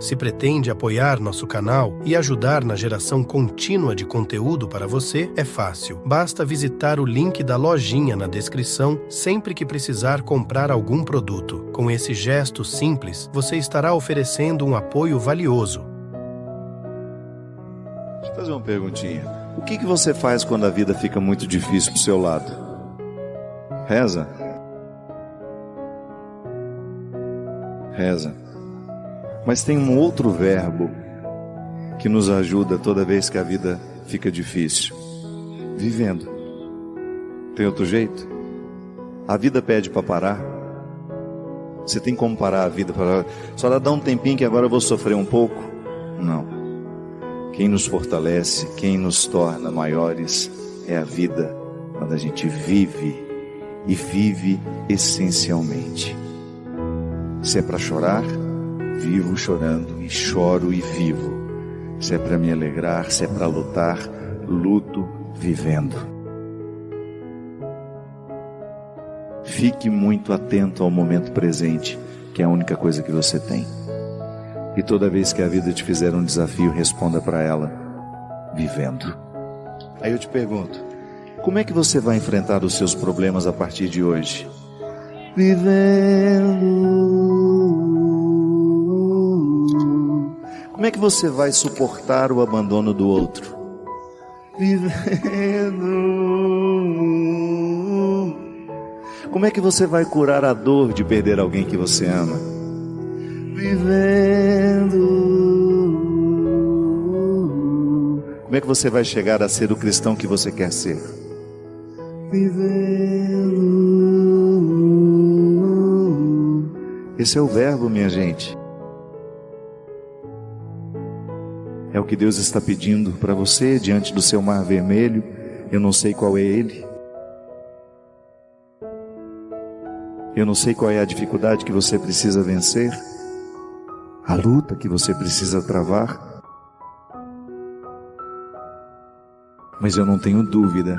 Se pretende apoiar nosso canal e ajudar na geração contínua de conteúdo para você, é fácil. Basta visitar o link da lojinha na descrição sempre que precisar comprar algum produto. Com esse gesto simples, você estará oferecendo um apoio valioso. Deixa eu fazer uma perguntinha. O que você faz quando a vida fica muito difícil pro seu lado? Reza? Reza. Mas tem um outro verbo que nos ajuda toda vez que a vida fica difícil. Vivendo. Tem outro jeito? A vida pede para parar. Você tem como parar a vida? Só dá um tempinho que agora eu vou sofrer um pouco? Não. Quem nos fortalece, quem nos torna maiores é a vida, quando a gente vive e vive essencialmente. Se é para chorar, vivo chorando e choro e vivo. Se é para me alegrar, se é para lutar, luto vivendo. Fique muito atento ao momento presente, que é a única coisa que você tem. E toda vez que a vida te fizer um desafio, responda para ela, vivendo. Aí eu te pergunto, como é que você vai enfrentar os seus problemas a partir de hoje? Vivendo. Como é que você vai suportar o abandono do outro? Vivendo. Como é que você vai curar a dor de perder alguém que você ama? Vivendo. Como é que você vai chegar a ser o cristão que você quer ser? Vivendo. Esse é o verbo, minha gente. É o que Deus está pedindo para você diante do seu mar vermelho. Eu não sei qual é ele. Eu não sei qual é a dificuldade que você precisa vencer, a luta que você precisa travar. Mas eu não tenho dúvida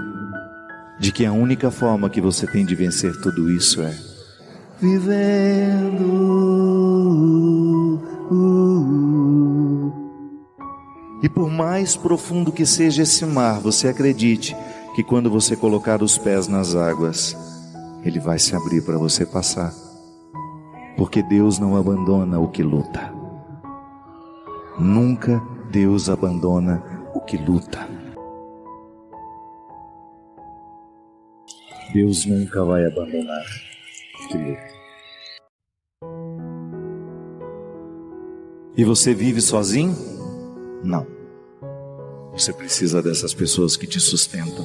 de que a única forma que você tem de vencer tudo isso é vivendo. E por mais profundo que seja esse mar, você acredite que quando você colocar os pés nas águas, ele vai se abrir para você passar. Porque Deus não abandona o que luta. Nunca Deus abandona o que luta. Deus nunca vai abandonar o que luta. E você vive sozinho? Não. Você precisa dessas pessoas que te sustentam.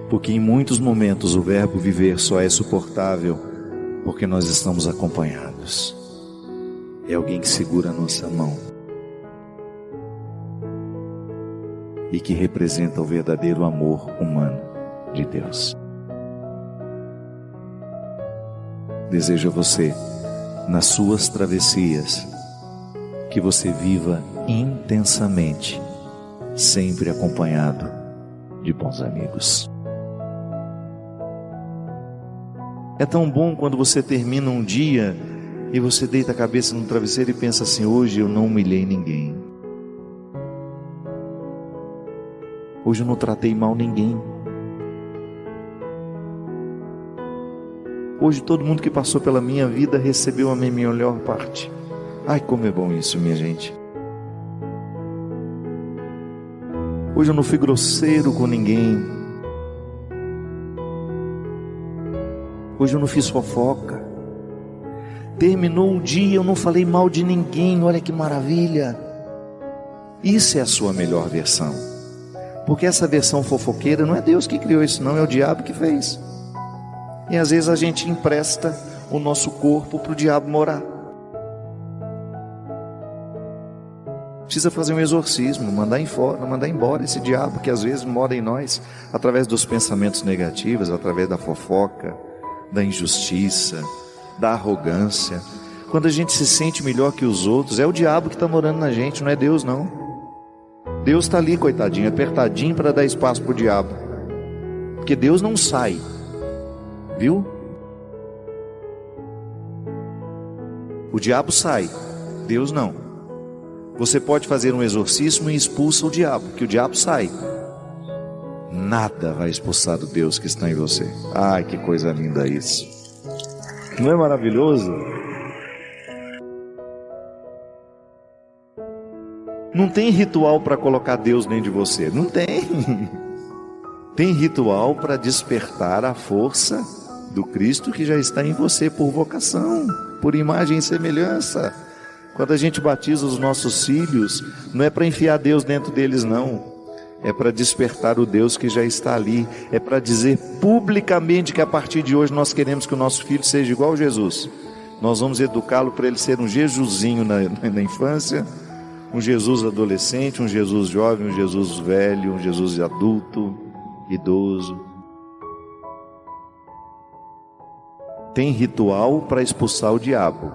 Porque em muitos momentos o verbo viver só é suportável porque nós estamos acompanhados. É alguém que segura a nossa mão e que representa o verdadeiro amor humano de Deus. Desejo a você, nas suas travessias, que você viva intensamente, sempre acompanhado de bons amigos. É tão bom quando você termina um dia e você deita a cabeça no travesseiro e pensa assim: hoje eu não humilhei ninguém. Hoje eu não tratei mal ninguém. Hoje todo mundo que passou pela minha vida recebeu a minha melhor parte. Ai, como é bom isso, minha gente. Hoje eu não fui grosseiro com ninguém. Hoje eu não fiz fofoca. Terminou o dia, eu não falei mal de ninguém. Olha que maravilha. Isso é a sua melhor versão. Porque essa versão fofoqueira não é Deus que criou isso, não, é o diabo que fez. E às vezes a gente empresta o nosso corpo para o diabo morar. Precisa fazer um exorcismo, mandar embora esse diabo que às vezes mora em nós, através dos pensamentos negativos, através da fofoca, da injustiça, da arrogância. Quando a gente se sente melhor que os outros, é o diabo que está morando na gente, não é Deus não. Deus está ali, coitadinho, apertadinho para dar espaço para o diabo. Porque Deus não sai, viu? O diabo sai, Deus não. Você pode fazer um exorcismo e expulsa o diabo, que o diabo sai. Nada vai expulsar o Deus que está em você. Ai, que coisa linda isso. Não é maravilhoso? Não tem ritual para colocar Deus dentro de você. Não tem. Tem ritual para despertar a força do Cristo que já está em você por vocação, por imagem e semelhança. Quando a gente batiza os nossos filhos, não é para enfiar Deus dentro deles, não. É para despertar o Deus que já está ali. É para dizer publicamente que a partir de hoje nós queremos que o nosso filho seja igual a Jesus. Nós vamos educá-lo para ele ser um Jesusinho na infância, um Jesus adolescente, um Jesus jovem, um Jesus velho, um Jesus adulto, idoso. Tem ritual para expulsar o diabo,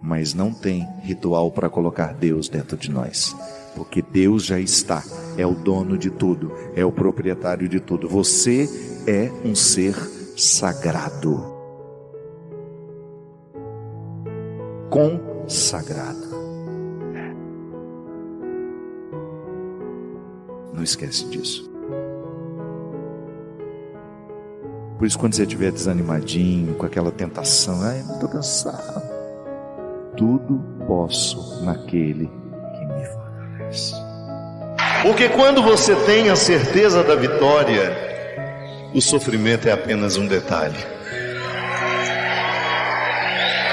mas não tem ritual para colocar Deus dentro de nós. Porque Deus já está, é o dono de tudo, é o proprietário de tudo. Você é um ser sagrado, consagrado. Não esquece disso. Por isso, quando você estiver desanimadinho, com aquela tentação, ai, não estou cansado, tudo posso naquele que me fortalece. Porque quando você tem a certeza da vitória, o sofrimento é apenas um detalhe.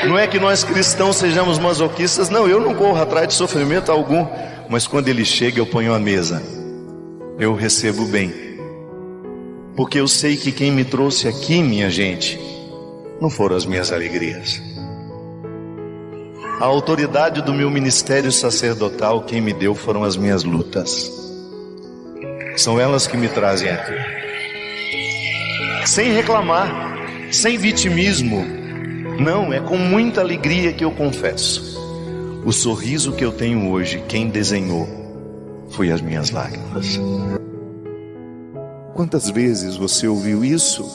Não é que nós cristãos sejamos masoquistas, não, eu não corro atrás de sofrimento algum, mas quando ele chega eu ponho a mesa, eu recebo bem. Porque eu sei que quem me trouxe aqui, minha gente, não foram as minhas alegrias. A autoridade do meu ministério sacerdotal, quem me deu foram as minhas lutas. São elas que me trazem aqui. Sem reclamar, sem vitimismo. Não, é com muita alegria que eu confesso. O sorriso que eu tenho hoje, quem desenhou foi as minhas lágrimas. Quantas vezes você ouviu isso?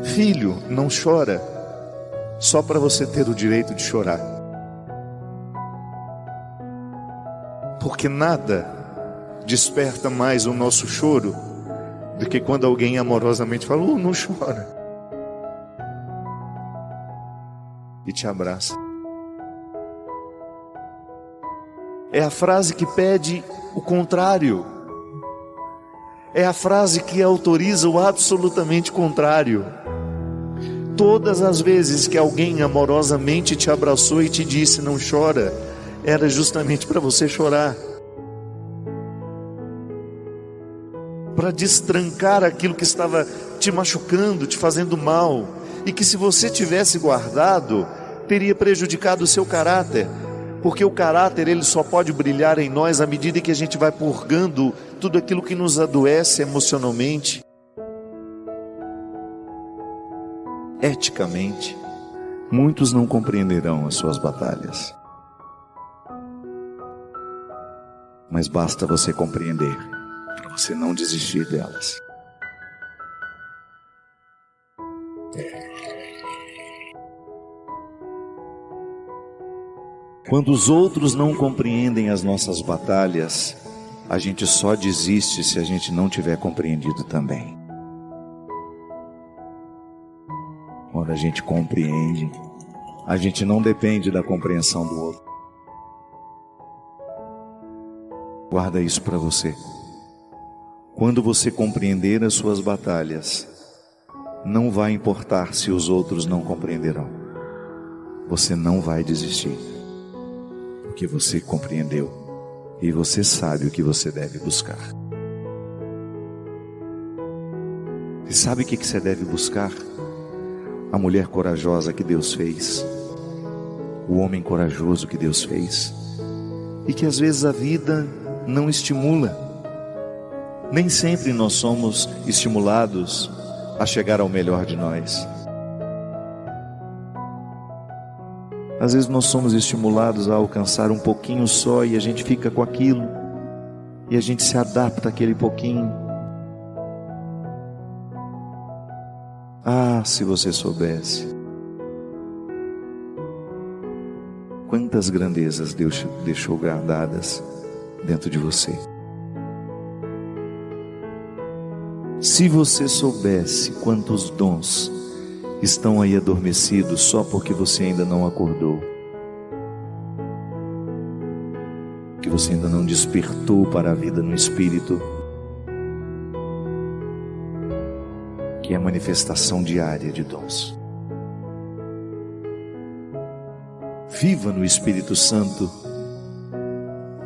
Filho, não chora, só para você ter o direito de chorar. Porque nada desperta mais o nosso choro do que quando alguém amorosamente fala, não chora, e te abraça. É a frase que pede o contrário. É a frase que autoriza o absolutamente contrário. Todas as vezes que alguém amorosamente te abraçou e te disse não chora, era justamente para você chorar, para destrancar aquilo que estava te machucando, te fazendo mal, e que se você tivesse guardado, teria prejudicado o seu caráter. Porque o caráter, ele só pode brilhar em nós à medida que a gente vai purgando tudo aquilo que nos adoece emocionalmente, eticamente. Muitos não compreenderão as suas batalhas, mas basta você compreender para você não desistir delas. Quando os outros não compreendem as nossas batalhas, a gente só desiste se a gente não tiver compreendido também. Quando a gente compreende, a gente não depende da compreensão do outro. Guarda isso para você. Quando você compreender as suas batalhas, não vai importar se os outros não compreenderão. Você não vai desistir. Porque você compreendeu e você sabe o que você deve buscar. E sabe o que você deve buscar? A mulher corajosa que Deus fez, o homem corajoso que Deus fez, e que às vezes a vida não estimula. Nem sempre nós somos estimulados a chegar ao melhor de nós. Às vezes nós somos estimulados a alcançar um pouquinho só e a gente fica com aquilo, e a gente se adapta àquele pouquinho. Ah, se você soubesse quantas grandezas Deus deixou guardadas dentro de você. Se você soubesse quantos dons estão aí adormecidos só porque você ainda não acordou, que você ainda não despertou para a vida no Espírito, que é a manifestação diária de dons. Viva no Espírito Santo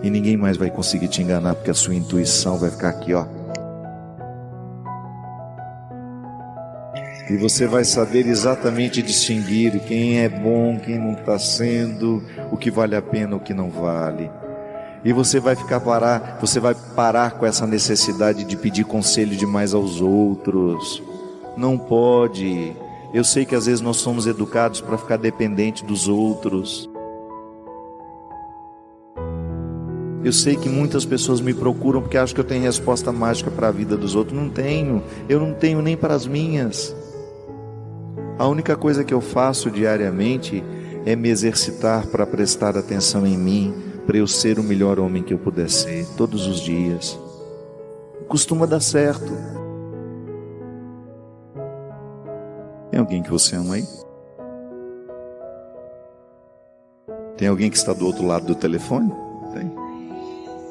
e ninguém mais vai conseguir te enganar, porque a sua intuição vai ficar aqui, ó. E você vai saber exatamente distinguir quem é bom, quem não está sendo, o que vale a pena, o que não vale. E você vai parar com essa necessidade de pedir conselho demais aos outros. Não pode. Eu sei que às vezes nós somos educados para ficar dependente dos outros. Eu sei que muitas pessoas me procuram porque acham que eu tenho resposta mágica para a vida dos outros. Não tenho. Eu não tenho nem para as minhas. A única coisa que eu faço diariamente é me exercitar para prestar atenção em mim, para eu ser o melhor homem que eu puder ser, todos os dias. Costuma dar certo. Tem alguém que você ama aí? Tem alguém que está do outro lado do telefone? Tem.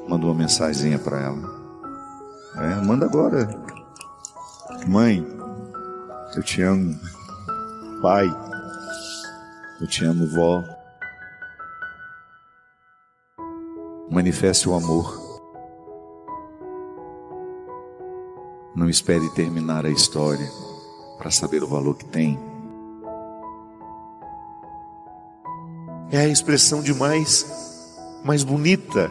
Manda uma mensagenzinha para ela. Manda agora. Mãe, eu te amo. Pai, eu te amo, vó. Manifeste o amor. Não espere terminar a história para saber o valor que tem. É a expressão de mais bonita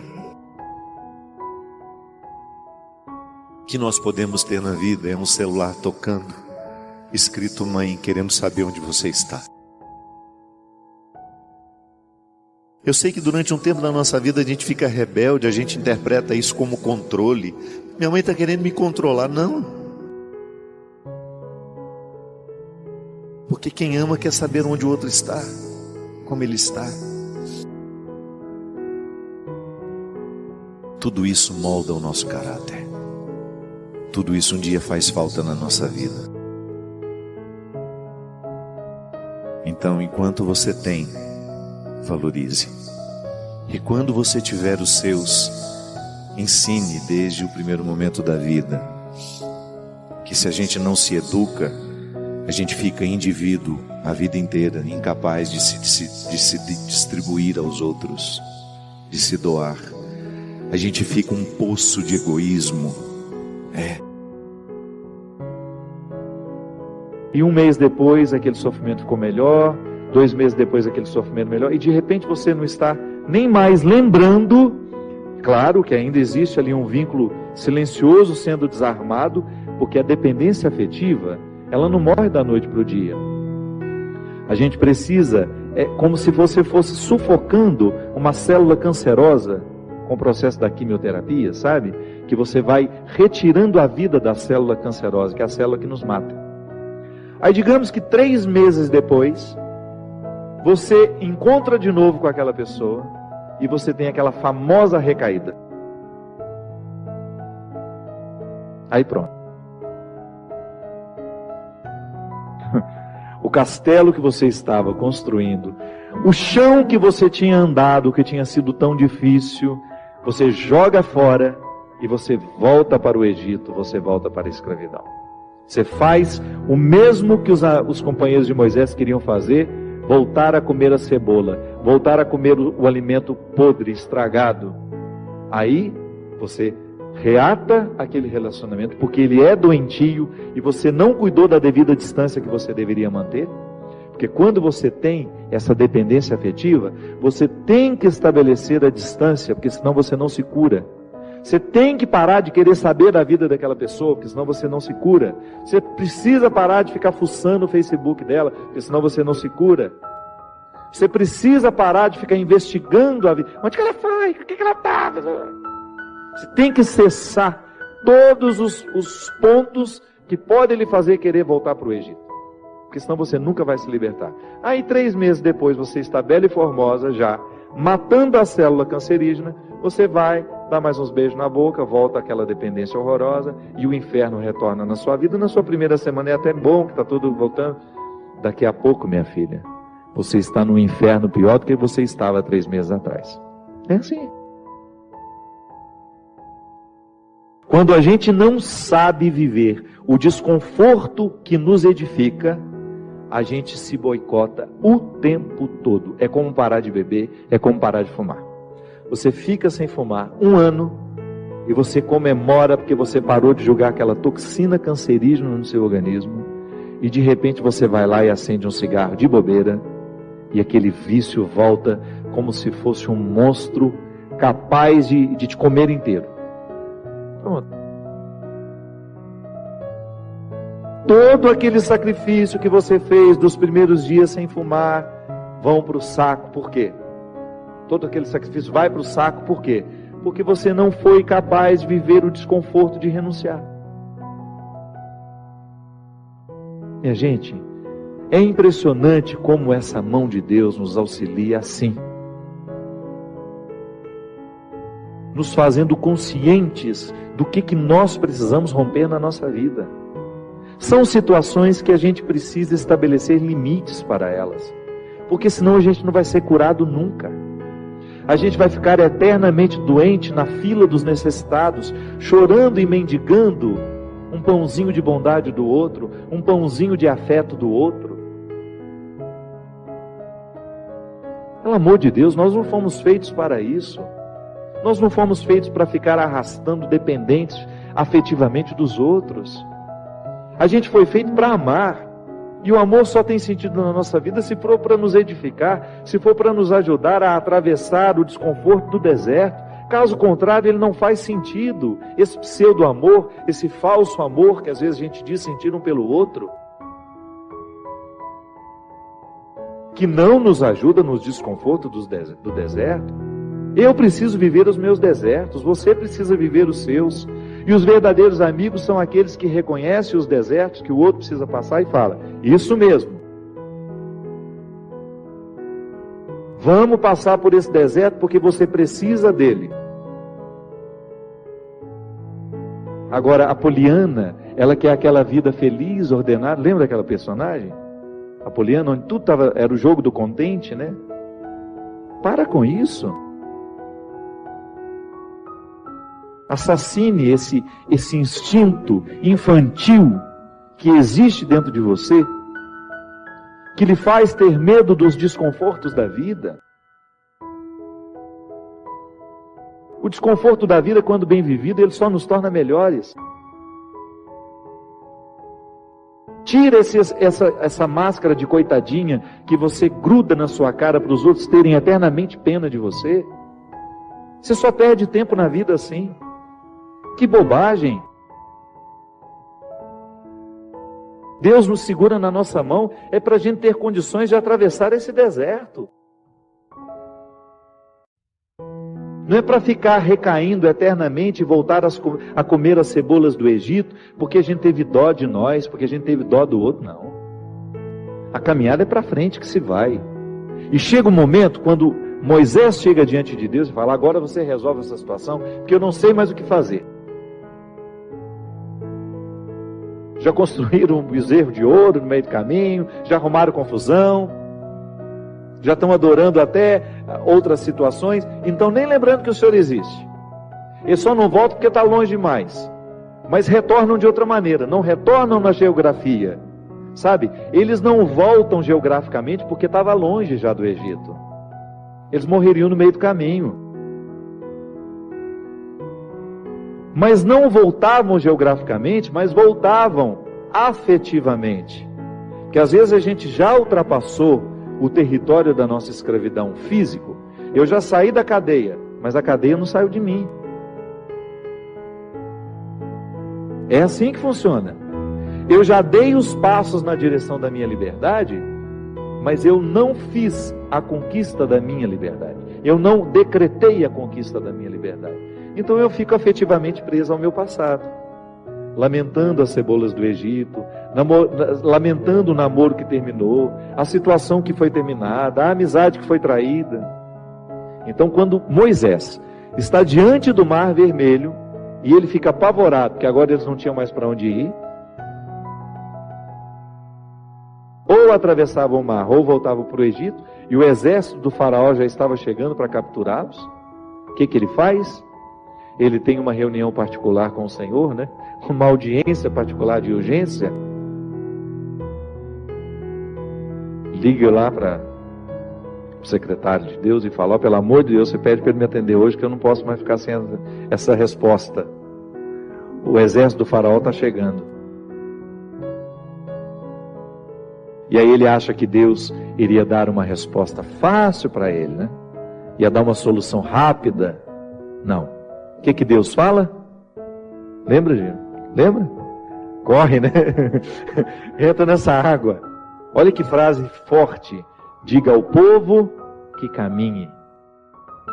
que nós podemos ter na vida. É um celular tocando, escrito mãe, querendo saber onde você está. Eu sei que durante um tempo da nossa vida a gente fica rebelde, a gente interpreta isso como controle. Minha mãe está querendo me controlar. Não. Porque quem ama quer saber onde o outro está, como ele está. Tudo isso molda o nosso caráter. Tudo isso um dia faz falta na nossa vida. Então, enquanto você tem, valorize. E quando você tiver os seus, ensine desde o primeiro momento da vida. Que se a gente não se educa, a gente fica indivíduo a vida inteira, incapaz de se distribuir aos outros, de se doar. A gente fica um poço de egoísmo. E um mês depois aquele sofrimento ficou melhor, 2 meses depois aquele sofrimento melhor, e de repente você não está nem mais lembrando. Claro que ainda existe ali um vínculo silencioso sendo desarmado, porque a dependência afetiva, ela não morre da noite para o dia. A gente precisa, é como se você fosse sufocando uma célula cancerosa com o processo da quimioterapia, sabe? Que você vai retirando a vida da célula cancerosa, que é a célula que nos mata. Aí digamos que 3 meses depois, você encontra de novo com aquela pessoa e você tem aquela famosa recaída. Aí pronto. O castelo que você estava construindo, o chão que você tinha andado, que tinha sido tão difícil, você joga fora e você volta para o Egito, você volta para a escravidão. Você faz o mesmo que os companheiros de Moisés queriam fazer, voltar a comer a cebola, voltar a comer o alimento podre, estragado. Aí você reata aquele relacionamento, porque ele é doentio e você não cuidou da devida distância que você deveria manter. Porque quando você tem essa dependência afetiva, você tem que estabelecer a distância, porque senão você não se cura. Você tem que parar de querer saber da vida daquela pessoa, porque senão você não se cura. Você precisa parar de ficar fuçando o Facebook dela, porque senão você não se cura. Você precisa parar de ficar investigando a vida. Onde que ela foi? O que ela está? Você tem que cessar todos os pontos que podem lhe fazer querer voltar para o Egito. Porque senão você nunca vai se libertar. Aí 3 meses depois você está bela e formosa já, matando a célula cancerígena, você vai, dá mais uns beijos na boca, volta àquela dependência horrorosa e o inferno retorna na sua vida. Na sua primeira semana é até bom, que está tudo voltando. Daqui a pouco, minha filha, você está no inferno pior do que você estava 3 meses atrás. É assim. Quando a gente não sabe viver o desconforto que nos edifica, a gente se boicota o tempo todo. É como parar de beber, é como parar de fumar. Você fica sem fumar 1 ano e você comemora porque você parou de jogar aquela toxina cancerígena no seu organismo e de repente você vai lá e acende um cigarro de bobeira e aquele vício volta como se fosse um monstro capaz de te comer inteiro. Pronto. Todo aquele sacrifício que você fez dos primeiros dias sem fumar vão para o saco. Por quê? Todo aquele sacrifício vai para o saco. Por quê? Porque você não foi capaz de viver o desconforto de renunciar. Minha gente, é impressionante como essa mão de Deus nos auxilia assim, nos fazendo conscientes do que nós precisamos romper na nossa vida. São situações que a gente precisa estabelecer limites para elas, porque senão a gente não vai ser curado nunca. A gente vai ficar eternamente doente na fila dos necessitados, chorando e mendigando um pãozinho de bondade do outro, um pãozinho de afeto do outro. Pelo amor de Deus, nós não fomos feitos para isso. Nós não fomos feitos para ficar arrastando dependentes afetivamente dos outros. A gente foi feito para amar. E o amor só tem sentido na nossa vida se for para nos edificar, se for para nos ajudar a atravessar o desconforto do deserto. Caso contrário, ele não faz sentido. Esse pseudo-amor, esse falso amor que às vezes a gente diz sentir um pelo outro, que não nos ajuda nos desconfortos do deserto. Eu preciso viver os meus desertos, você precisa viver os seus. E os verdadeiros amigos são aqueles que reconhecem os desertos que o outro precisa passar e fala: isso mesmo. Vamos passar por esse deserto porque você precisa dele. Agora, a Poliana, ela quer aquela vida feliz, ordenada. Lembra daquela personagem? A Poliana, onde tudo era o jogo do contente, né? Para com isso. Assassine esse instinto infantil que existe dentro de você, que lhe faz ter medo dos desconfortos da vida. O desconforto da vida, quando bem vivido, ele só nos torna melhores. Tira essa máscara de coitadinha que você gruda na sua cara para os outros terem eternamente pena de você. Você só perde tempo na vida assim. Que bobagem! Deus nos segura na nossa mão é para a gente ter condições de atravessar esse deserto. Não é para ficar recaindo eternamente e voltar a comer as cebolas do Egito, porque a gente teve dó de nós, porque a gente teve dó do outro, não. A caminhada é para frente que se vai. E chega um momento quando Moisés chega diante de Deus e fala: agora você resolve essa situação, porque eu não sei mais o que fazer. Já construíram um bezerro de ouro no meio do caminho, já arrumaram confusão, já estão adorando até outras situações, então nem lembrando que o Senhor existe. Eles só não voltam porque está longe demais, mas retornam de outra maneira, não retornam na geografia, sabe? Eles não voltam geograficamente porque estava longe já do Egito. Eles morreriam no meio do caminho. Mas não voltavam geograficamente, mas voltavam afetivamente. Porque às vezes a gente já ultrapassou o território da nossa escravidão físico. Eu já saí da cadeia, mas a cadeia não saiu de mim. É assim que funciona. Eu já dei os passos na direção da minha liberdade, mas eu não fiz a conquista da minha liberdade. Eu não decretei a conquista da minha liberdade. Então eu fico afetivamente preso ao meu passado, lamentando as cebolas do Egito, lamentando o namoro que terminou, a situação que foi terminada, a amizade que foi traída. Então, quando Moisés está diante do Mar Vermelho, e ele fica apavorado, porque agora eles não tinham mais para onde ir, ou atravessavam o mar, ou voltavam para o Egito, e o exército do faraó já estava chegando para capturá-los. O que ele faz? Ele tem uma reunião particular com o Senhor, né? Uma audiência particular de urgência. Liga lá para o secretário de Deus e fala: pelo amor de Deus, você pede para ele me atender hoje, que eu não posso mais ficar sem essa resposta. O exército do faraó está chegando. E aí ele acha que Deus iria dar uma resposta fácil para ele, né? Ia dar uma solução rápida. Não. O que Deus fala? Lembra, Gino? Lembra? Corre, né? Entra nessa água. Olha que frase forte. Diga ao povo que caminhe.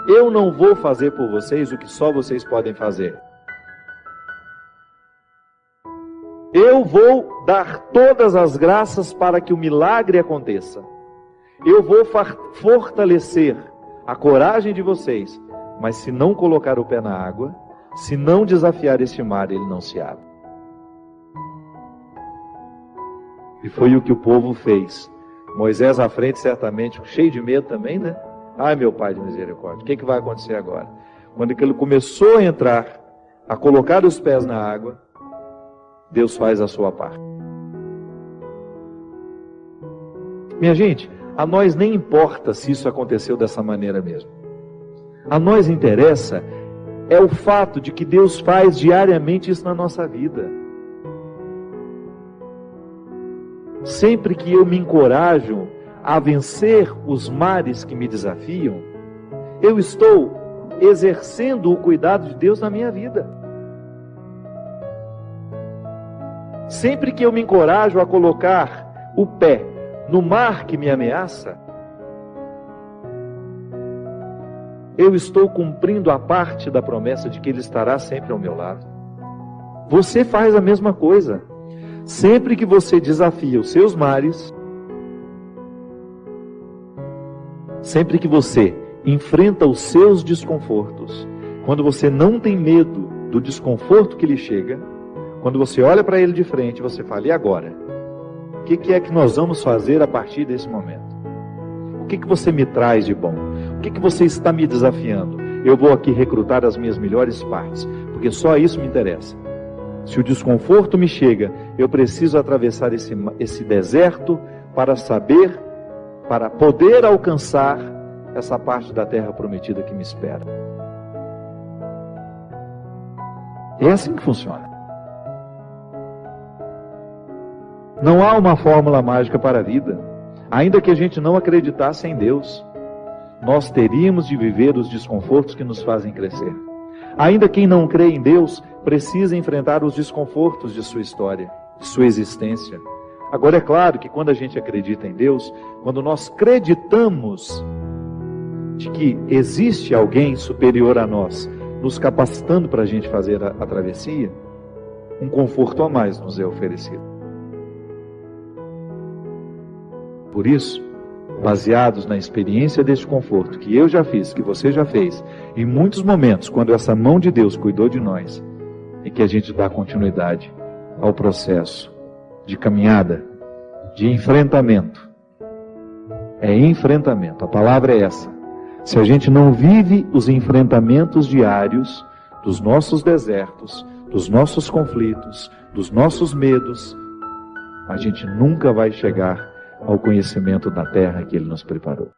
Eu não vou fazer por vocês o que só vocês podem fazer. Eu vou dar todas as graças para que o milagre aconteça. Eu vou fortalecer a coragem de vocês, mas se não colocar o pé na água, se não desafiar este mar, ele não se abre. E foi o que o povo fez. Moisés à frente, certamente, cheio de medo também, né? Ai, meu Pai de misericórdia, o que vai acontecer agora? Quando ele começou a entrar, a colocar os pés na água, Deus faz a sua parte. Minha gente, a nós nem importa se isso aconteceu dessa maneira mesmo. A nós interessa é o fato de que Deus faz diariamente isso na nossa vida. Sempre que eu me encorajo a vencer os mares que me desafiam, eu estou exercendo o cuidado de Deus na minha vida. Sempre que eu me encorajo a colocar o pé no mar que me ameaça, eu estou cumprindo a parte da promessa de que Ele estará sempre ao meu lado. Você faz a mesma coisa. Sempre que você desafia os seus mares, sempre que você enfrenta os seus desconfortos, quando você não tem medo do desconforto que lhe chega, quando você olha para ele de frente, você fala: e agora? O que é que nós vamos fazer a partir desse momento? O que você me traz de bom? O que você está me desafiando? Eu vou aqui recrutar as minhas melhores partes, porque só isso me interessa. Se o desconforto me chega, eu preciso atravessar esse deserto para saber, para poder alcançar essa parte da terra prometida que me espera. É assim que funciona. Não há uma fórmula mágica para a vida. Ainda que a gente não acreditasse em Deus, nós teríamos de viver os desconfortos que nos fazem crescer. Ainda quem não crê em Deus precisa enfrentar os desconfortos de sua história, de sua existência. Agora é claro que quando a gente acredita em Deus, quando nós acreditamos de que existe alguém superior a nós, nos capacitando para a gente fazer a travessia, um conforto a mais nos é oferecido. Por isso, baseados na experiência deste conforto que eu já fiz, que você já fez, em muitos momentos, quando essa mão de Deus cuidou de nós, é que a gente dá continuidade ao processo de caminhada, de enfrentamento. É enfrentamento, a palavra é essa. Se a gente não vive os enfrentamentos diários dos nossos desertos, dos nossos conflitos, dos nossos medos, a gente nunca vai chegar ao conhecimento da terra que Ele nos preparou.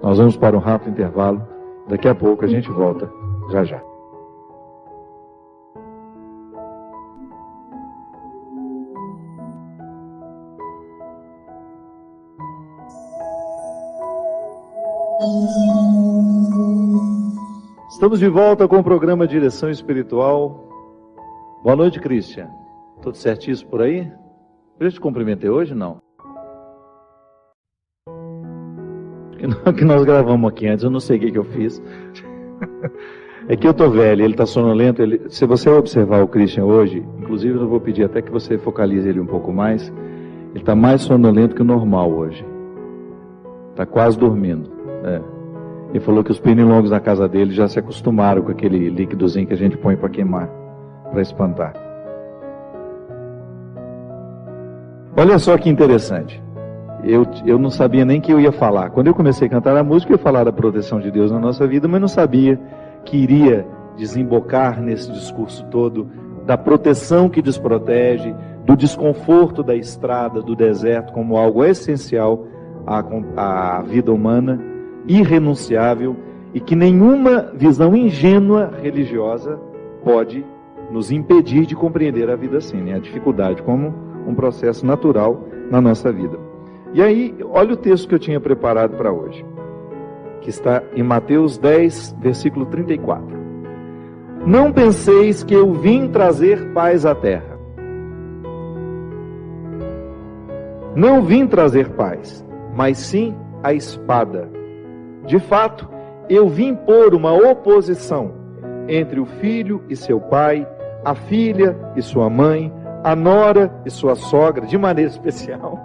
Nós vamos para um rápido intervalo. Daqui a pouco a gente volta, já já. Estamos de volta com o programa Direção Espiritual. Boa noite, Christian. Tudo certíssimo por aí? Eu te cumprimentei hoje, não? Que nós gravamos aqui antes, eu não sei o que eu fiz. É que eu tô velho, ele tá sonolento. Se você observar o Christian hoje, inclusive eu vou pedir até que você focalize ele um pouco mais. Ele tá mais sonolento que o normal hoje. Está quase dormindo. Ele falou que os pernilongos na casa dele já se acostumaram com aquele líquidozinho que a gente põe para queimar, para espantar. Olha só que interessante. Eu não sabia nem que eu ia falar. Quando eu comecei a cantar a música, eu ia falar da proteção de Deus na nossa vida, mas não sabia que iria desembocar nesse discurso todo da proteção que desprotege, do desconforto da estrada, do deserto, como algo essencial à vida humana, irrenunciável, e que nenhuma visão ingênua religiosa pode nos impedir de compreender a vida assim, né? A dificuldade como um processo natural na nossa vida. E aí, olha o texto que eu tinha preparado para hoje, que está em Mateus 10, versículo 34. Não penseis que eu vim trazer paz à terra. Não vim trazer paz, mas sim a espada. De fato, eu vim pôr uma oposição entre o filho e seu pai, a filha e sua mãe, a nora e sua sogra, de maneira especial.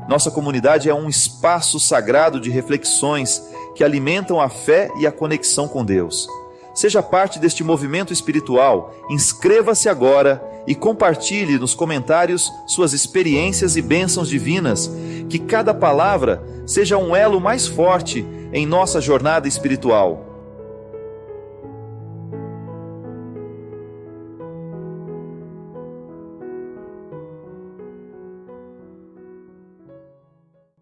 Nossa comunidade é um espaço sagrado de reflexões que alimentam a fé e a conexão com Deus. Seja parte deste movimento espiritual, inscreva-se agora e compartilhe nos comentários suas experiências e bênçãos divinas, que cada palavra seja um elo mais forte em nossa jornada espiritual.